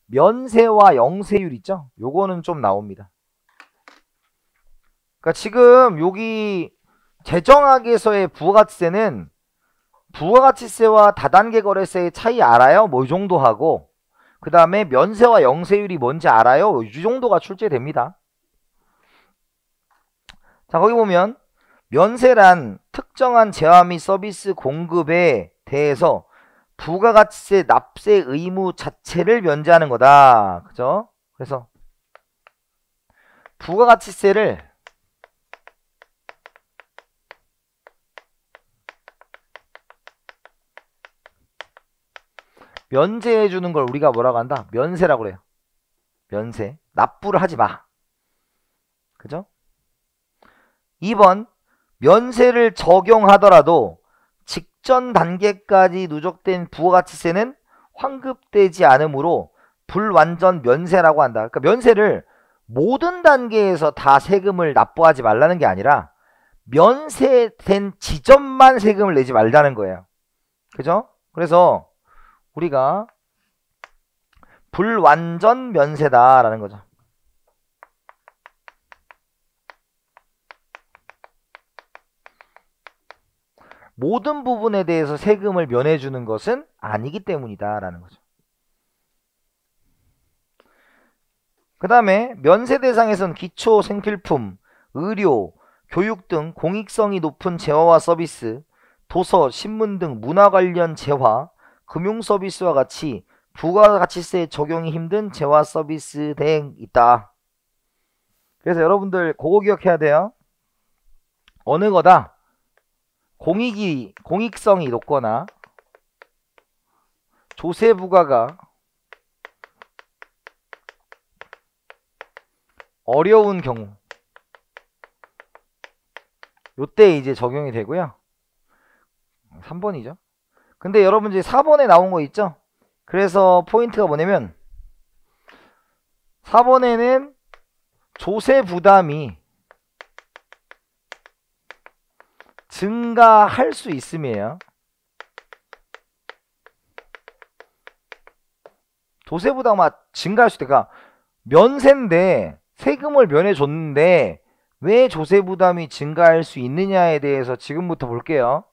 면세와 영세율 있죠? 요거는 좀 나옵니다. 그러니까 지금 여기 재정학에서의 부가가치세는 부가가치세와 다단계 거래세의 차이 알아요? 뭐 이 정도 하고, 그 다음에 면세와 영세율이 뭔지 알아요? 이 정도가 출제됩니다. 자, 거기 보면 면세란 특정한 재화 및 서비스 공급에 대해서 부가가치세 납세 의무 자체를 면제하는 거다. 그죠? 그래서 부가가치세를 면제해 주는 걸 우리가 뭐라고 한다? 면세라고 그래요. 면세. 납부를 하지 마. 그죠? 2번, 면세를 적용하더라도 직전 단계까지 누적된 부가가치세는 환급되지 않으므로 불완전 면세라고 한다. 그러니까 면세를 모든 단계에서 다 세금을 납부하지 말라는 게 아니라 면세된 지점만 세금을 내지 말라는 거예요. 그죠? 그래서 우리가 불완전 면세다라는 거죠. 모든 부분에 대해서 세금을 면해주는 것은 아니기 때문이다 라는 거죠. 그 다음에 면세 대상에선 기초 생필품, 의료, 교육 등 공익성이 높은 재화와 서비스, 도서, 신문 등 문화 관련 재화, 금융 서비스와 같이 부가가치세 적용이 힘든 재화 서비스 등 있다. 그래서 여러분들 그거 기억해야 돼요. 어느 거다? 공익성이 높거나 조세부가가 어려운 경우, 요때 이제 적용이 되고요. 3번이죠. 근데 여러분 이제 4번에 나온 거 있죠? 그래서 포인트가 뭐냐면 4번에는 조세 부담이 증가할 수 있음이에요. 조세 부담이 증가할 수 있다. 그러니까 면세인데 세금을 면해줬는데 왜 조세 부담이 증가할 수 있느냐에 대해서 지금부터 볼게요.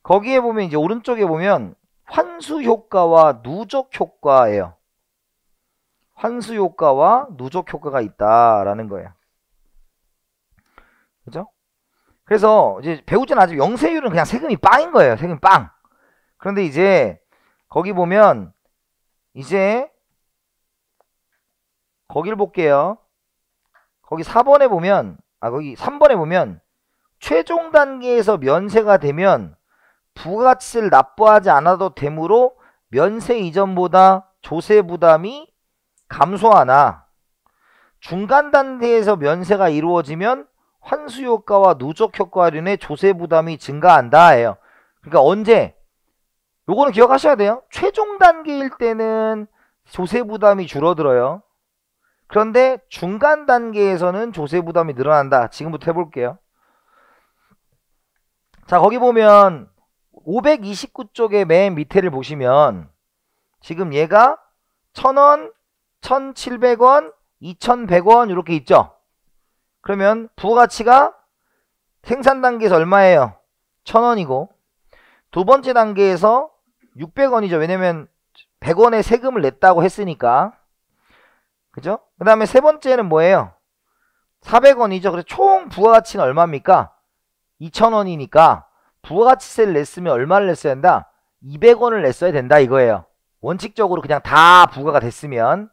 거기에 보면 이제 오른쪽에 보면 환수 효과와 누적 효과예요. 환수 효과와 누적 효과가 있다라는 거예요. 그죠? 그래서 이제 배우자는 아직 영세율은 그냥 세금이 빵인 거예요. 세금이 빵. 그런데 이제 거기 보면 이제 거기를 볼게요. 거기 4번에 보면 거기 3번에 보면 최종 단계에서 면세가 되면 부가가치세를 납부하지 않아도 되므로 면세 이전보다 조세 부담이 감소하나 중간 단계에서 면세가 이루어지면 환수 효과와 누적 효과로 인해 조세 부담이 증가한다 해요. 그러니까 언제? 요거는 기억하셔야 돼요. 최종 단계일 때는 조세 부담이 줄어들어요. 그런데 중간 단계에서는 조세 부담이 늘어난다. 지금부터 해볼게요. 자, 거기 보면 529쪽의 맨 밑에를 보시면 지금 얘가 1000원, 1700원, 2100원 이렇게 있죠. 그러면 부가가치가 생산 단계에서 얼마예요? 1000원이고 두 번째 단계에서 600원이죠. 왜냐면 100원의 세금을 냈다고 했으니까. 그죠? 그 다음에 세 번째는 뭐예요? 400원이죠. 그래서 총 부가가치는 얼마입니까? 2000원이니까 부가가치세를 냈으면 얼마를 냈어야 된다? 200원을 냈어야 된다 이거예요. 원칙적으로 그냥 다 부가가 됐으면.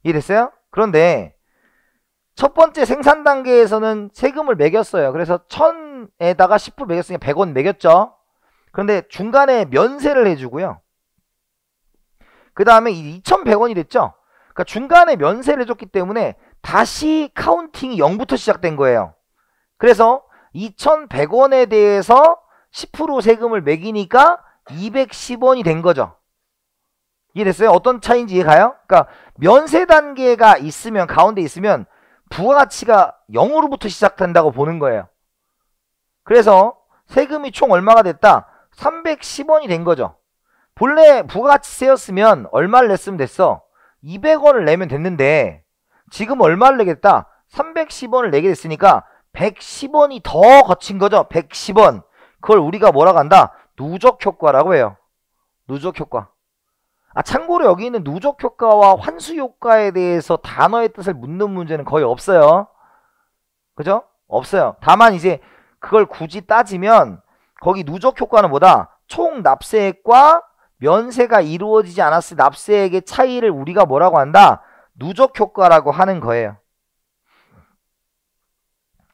이해됐어요? 그런데 첫 번째 생산 단계에서는 세금을 매겼어요. 그래서 1000에다가 10% 매겼으니까 100원 매겼죠. 그런데 중간에 면세를 해주고요. 그 다음에 2100원이 됐죠. 그러니까 중간에 면세를 해줬기 때문에 다시 카운팅이 0부터 시작된 거예요. 그래서 2100원에 대해서 10% 세금을 매기니까 210원이 된 거죠. 이해됐어요? 어떤 차이인지 이해가요? 그러니까 면세 단계가 있으면, 가운데 있으면 부가가치가 0으로부터 시작된다고 보는 거예요. 그래서 세금이 총 얼마가 됐다? 310원이 된 거죠. 본래 부가가치세였으면 얼마를 냈으면 됐어? 200원을 내면 됐는데 지금 얼마를 내겠다? 310원을 내게 됐으니까 110원이 더 거친 거죠. 110원. 그걸 우리가 뭐라고 한다? 누적 효과라고 해요. 누적 효과. 참고로 여기 있는 누적 효과와 환수 효과에 대해서 단어의 뜻을 묻는 문제는 거의 없어요. 그죠? 없어요. 다만 이제 그걸 굳이 따지면 거기 누적 효과는 뭐다? 총 납세액과 면세가 이루어지지 않았을 납세액의 차이를 우리가 뭐라고 한다? 누적 효과라고 하는 거예요.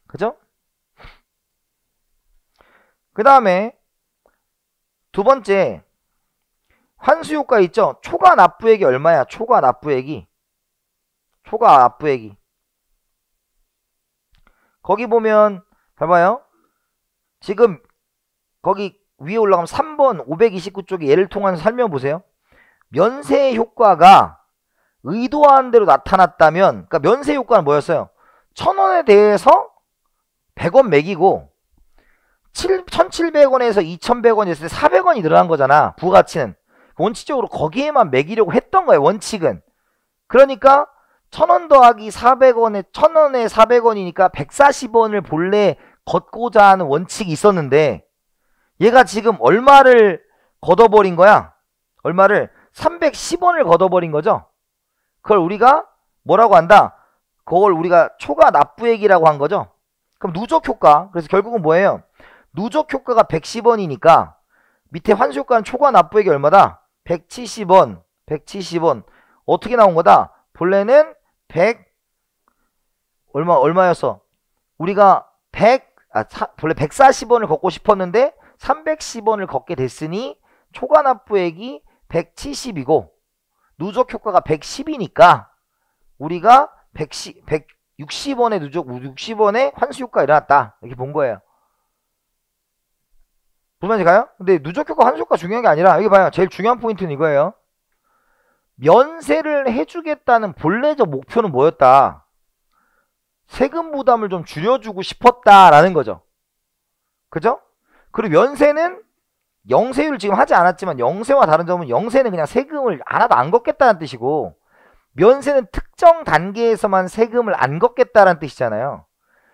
그죠? 그 다음에 두 번째 환수 효과 있죠? 초과 납부액이 얼마야? 초과 납부액이 거기 보면 봐봐요. 지금 거기 위에 올라가면 3번 529쪽에 예를 통해서 설명보세요. 면세 효과가 의도한 대로 나타났다면, 그러니까 면세 효과는 뭐였어요? 1000원에 대해서 100원 매기고 1700원에서 2100원이 됐을 때 400원이 늘어난 거잖아. 부가가치는. 원칙적으로 거기에만 매기려고 했던 거예요. 원칙은. 그러니까 1000원 더하기 400원에 1000원에 400원이니까 140원을 본래 걷고자 하는 원칙이 있었는데 얘가 지금 얼마를 걷어버린 거야? 얼마를? 310원을 걷어버린 거죠. 그걸 우리가 뭐라고 한다? 그걸 우리가 초과 납부액이라고 한 거죠. 그럼 누적 효과. 그래서 결국은 뭐예요? 누적 효과가 110원이니까 밑에 환수 효과는 초과 납부액이 얼마다? 170원. 170원. 어떻게 나온 거다? 본래는 100 얼마였어? 우리가 본래 140원을 걷고 싶었는데 310원을 걷게 됐으니 초과 납부액이 170이고 누적 효과가 110이니까 우리가 160원의 누적 60원의 환수 효과가 일어났다. 이렇게 본 거예요. 무슨 말인지 가요? 근데 누적 효과 환수 효과 중요한 게 아니라 여기 봐요. 제일 중요한 포인트는 이거예요. 면세를 해주겠다는 본래적 목표는 뭐였다? 세금 부담을 좀 줄여주고 싶었다라는 거죠. 그죠? 그리고 면세는 영세율을 지금 하지 않았지만 영세와 다른 점은 영세는 그냥 세금을 하나도 안 걷겠다는 뜻이고 면세는 특정 단계에서만 세금을 안 걷겠다는 뜻이잖아요.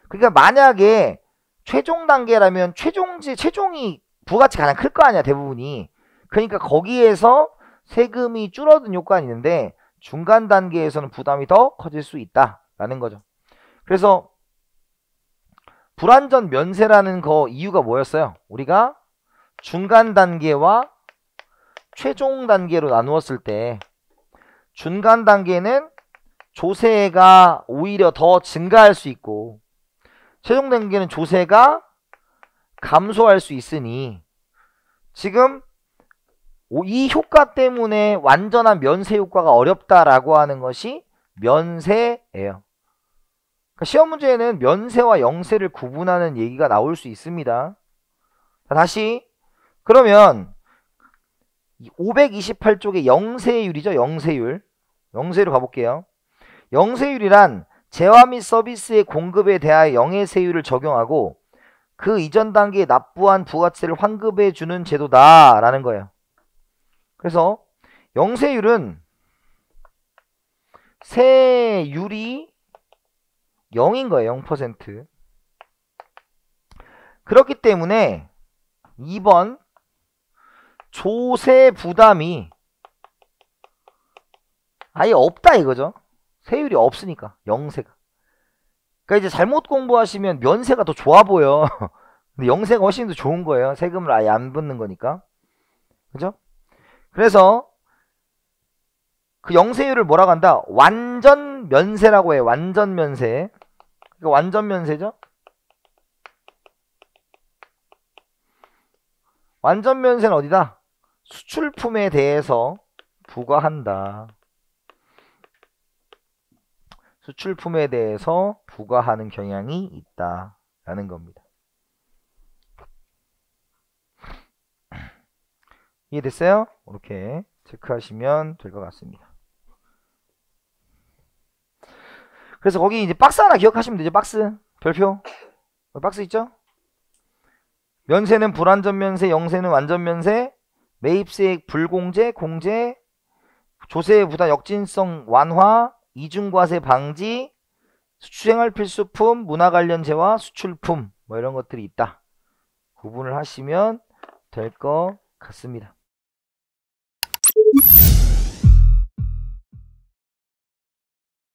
그러니까 만약에 최종 단계라면 최종이 부가치 가장 클 거 아니야, 대부분이. 그러니까 거기에서 세금이 줄어든 효과는 있는데 중간 단계에서는 부담이 더 커질 수 있다라는 거죠. 그래서 불완전 면세라는 거 이유가 뭐였어요? 우리가 중간 단계와 최종 단계로 나누었을 때 중간 단계는 조세가 오히려 더 증가할 수 있고 최종 단계는 조세가 감소할 수 있으니 지금 이 효과 때문에 완전한 면세 효과가 어렵다라고 하는 것이 면세예요. 그러니까 시험 문제에는 면세와 영세를 구분하는 얘기가 나올 수 있습니다. 자, 다시 그러면 528쪽에 영세율이죠. 영세율. 영세율로 가볼게요. 영세율이란 재화 및 서비스의 공급에 대하여 영해세율을 적용하고 그 이전 단계에 납부한 부가치를 환급해 주는 제도다라는 거예요. 그래서 영세율은 세율이 0인 거예요. 0%. 그렇기 때문에 2번 조세 부담이 아예 없다 이거죠. 세율이 없으니까 영세가. 그러니까 이제 잘못 공부하시면 면세가 더 좋아 보여. 근데 영세가 훨씬 더 좋은 거예요. 세금을 아예 안 붙는 거니까. 그죠? 그래서 그 영세율을 뭐라고 한다? 완전 면세라고 해요. 완전 면세. 그러니까 완전 면세죠? 완전 면세는 어디다? 수출품에 대해서 부과한다. 수출품에 대해서 부과하는 경향이 있다라는 겁니다. 이해됐어요? 이렇게 체크하시면 될 것 같습니다. 그래서 거기 이제 박스 하나 기억하시면 되죠. 박스. 별표. 박스 있죠? 면세는 불완전 면세, 영세는 완전 면세, 매입세액 불공제, 공제, 조세 부담 역진성 완화, 이중과세 방지, 수행할 필수품, 문화 관련 재화, 수출품 뭐 이런 것들이 있다. 구분을 하시면 될 것 같습니다.